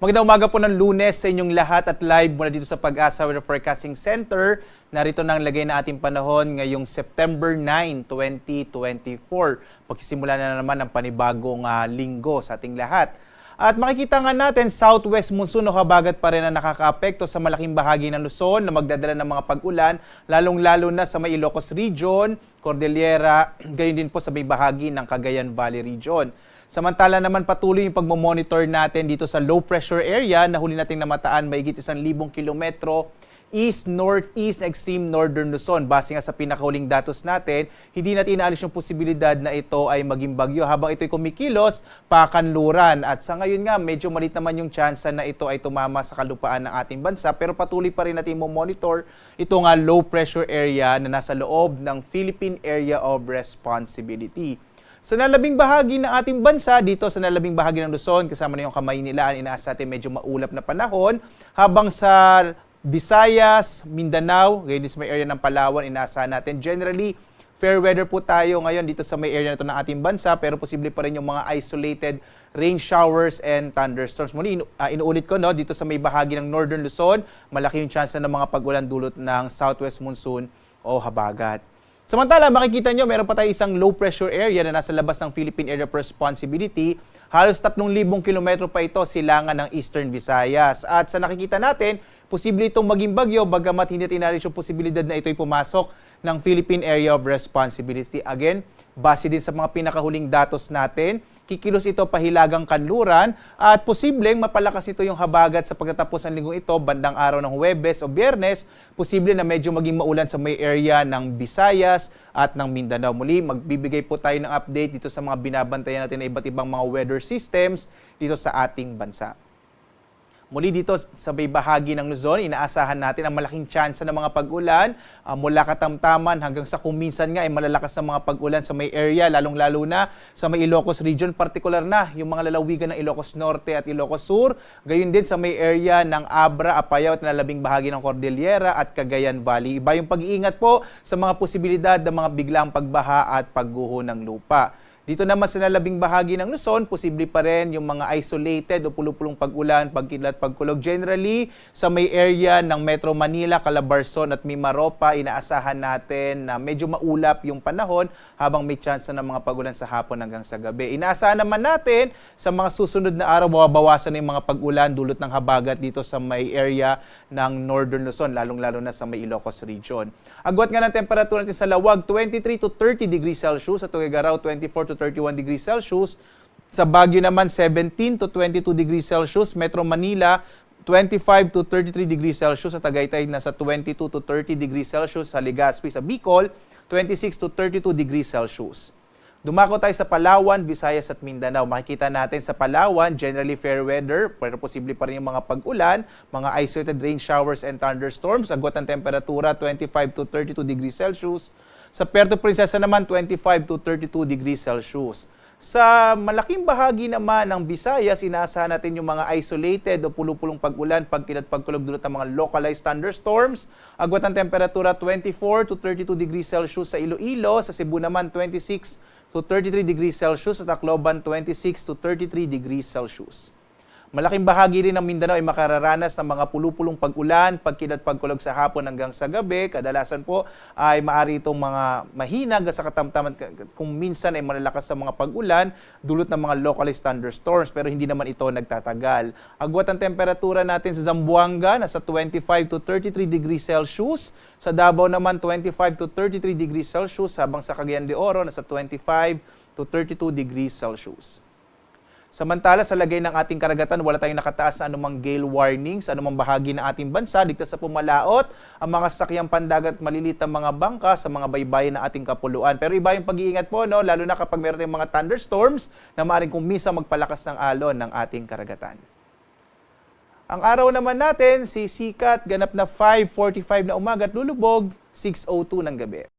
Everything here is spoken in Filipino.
Magandang umaga po ng Lunes sa inyong lahat at live mula dito sa Pag-asa Weather Forecasting Center. Narito na ang lagay na ating panahon ngayong September 9, 2024. Pagsisimula na naman ang panibagong linggo sa ating lahat. At makikita nga natin, southwest monsoon o habagat pa rin ang nakakaapekto sa malaking bahagi ng Luzon na magdadala ng mga pag-ulan, lalong-lalo na sa may Ilocos Region, Cordillera, gayon din po sa may bahagi ng Cagayan Valley Region. Samantala naman patuloy yung pagmomonitor natin dito sa low pressure area na huli nating namataan mahigit 1,000 kilometro east-northeast na extreme northern Luzon. Base nga sa pinakahuling datos natin, hindi natin inaalis yung posibilidad na ito ay maging bagyo habang ito'y kumikilos pakanluran. At sa ngayon nga, medyo malit naman yung tsansa na ito ay tumama sa kalupaan ng ating bansa. Pero patuloy pa rin natin monitor ito nga low pressure area na nasa loob ng Philippine Area of Responsibility. Sa nalabing bahagi ng ating bansa, dito sa nalabing bahagi ng Luzon, kasama na yung Kamaynilaan, inaasa natin medyo maulap na panahon. Habang sa Visayas, Mindanao, ngayon sa may area ng Palawan, inaasahan natin. Generally, fair weather po tayo ngayon dito sa may area na ito ng ating bansa, pero posible pa rin yung mga isolated rain showers and thunderstorms. Muli, inuulit ko, dito sa may bahagi ng Northern Luzon, malaki yung chance na ng mga pag-ulan dulot ng southwest monsoon o habagat. Samantala, makikita nyo, meron pa tayo isang low pressure area na nasa labas ng Philippine Area of Responsibility. Halos 3,000 kilometro pa ito silangan ng Eastern Visayas. At sa nakikita natin, posible itong maging bagyo bagamat hindi tinalis yung posibilidad na ito'y pumasok ng Philippine Area of Responsibility. Again, base din sa mga pinakahuling datos natin, kikilos ito pahilagang kanluran at posibleng mapalakas ito yung habagat sa pagtatapos ng linggong ito bandang araw ng Huwebes o Biyernes. Posible na medyo maging maulan sa may area ng Visayas at ng Mindanao. Muli, magbibigay po tayo ng update dito sa mga binabantayan natin na iba't ibang mga weather systems dito sa ating bansa. Muli dito sa may bahagi ng Luzon, inaasahan natin ang malaking tsansa ng mga pag-ulan mula katamtaman hanggang sa kuminsan nga ay malalakas na mga pag-ulan sa may area, lalong-lalo na sa may Ilocos Region, partikular na yung mga lalawigan ng Ilocos Norte at Ilocos Sur, gayon din sa may area ng Abra, Apayao at nalabing bahagi ng Cordillera at Cagayan Valley. Iba yung pag-iingat po sa mga posibilidad ng mga biglang pagbaha at pagguho ng lupa. Dito naman sa nalabing bahagi ng Luzon, posible pa rin yung mga isolated o pulupulong pag-ulan, pagkidlat, pagkulog. Generally, sa may area ng Metro Manila, Calabarzon at Mimaropa, inaasahan natin na medyo maulap yung panahon habang may chance na ng mga pag-ulan sa hapon hanggang sa gabi. Inaasahan naman natin sa mga susunod na araw, mababawasan na yung mga pag-ulan dulot ng habagat dito sa may area ng Northern Luzon, lalong-lalo na sa may Ilocos Region. Agwat nga ng temperatura natin sa Lawag, 23 to 30 degrees Celsius, sa Tuguegarao, 24 to 31 degrees Celsius. Sa Baguio naman, 17 to 22 degrees Celsius. Metro Manila, 25 to 33 degrees Celsius. Sa Tagaytay, nasa 22 to 30 degrees Celsius. Sa Legazpi, sa Bicol, 26 to 32 degrees Celsius. Dumako tayo sa Palawan, Visayas at Mindanao. Makikita natin sa Palawan, generally fair weather, pero posible pa rin yung mga pag-ulan, mga isolated rain showers and thunderstorms. Agwat ang temperatura, 25 to 32 degrees Celsius. Sa Puerto Princesa naman, 25 to 32 degrees Celsius. Sa malaking bahagi naman ng Visayas, inaasahan natin yung mga isolated o pulupulong pag-ulan, pagkilat, pagkulog dulot ng mga localized thunderstorms. Agwat ang temperatura, 24 to 32 degrees Celsius sa Iloilo. Sa Cebu naman, 26 to 33 degrees Celsius. Sa Tacloban, 26 to 33 degrees Celsius. Malaking bahagi rin ng Mindanao ay makararanas ng mga pulupulong pag-ulan, pagkilat, pagkulog sa hapon hanggang sa gabi. Kadalasan po ay maaari itong mga mahinag sa katamtaman, kung minsan ay malalakas sa mga pag-ulan, dulot ng mga localized thunderstorms, pero hindi naman ito nagtatagal. Agwat ang temperatura natin sa Zamboanga, nasa 25 to 33 degrees Celsius. Sa Davao naman, 25 to 33 degrees Celsius, habang sa Cagayan de Oro, nasa 25 to 32 degrees Celsius. Samantala, sa lagay ng ating karagatan, wala tayong nakataas na anumang gale warning sa anumang bahagi ng ating bansa. Ligtas sa pumalaot ang mga sasakyang pandagat at malilit na mga bangka sa mga baybayin ng ating kapuluan. Pero iba yung pag-iingat po, lalo na kapag meron tayong mga thunderstorms na maaaring kumisa magpalakas ng alon ng ating karagatan. Ang araw naman natin, sisikat, ganap na 5:45 na umaga at lulubog, 6:02 ng gabi.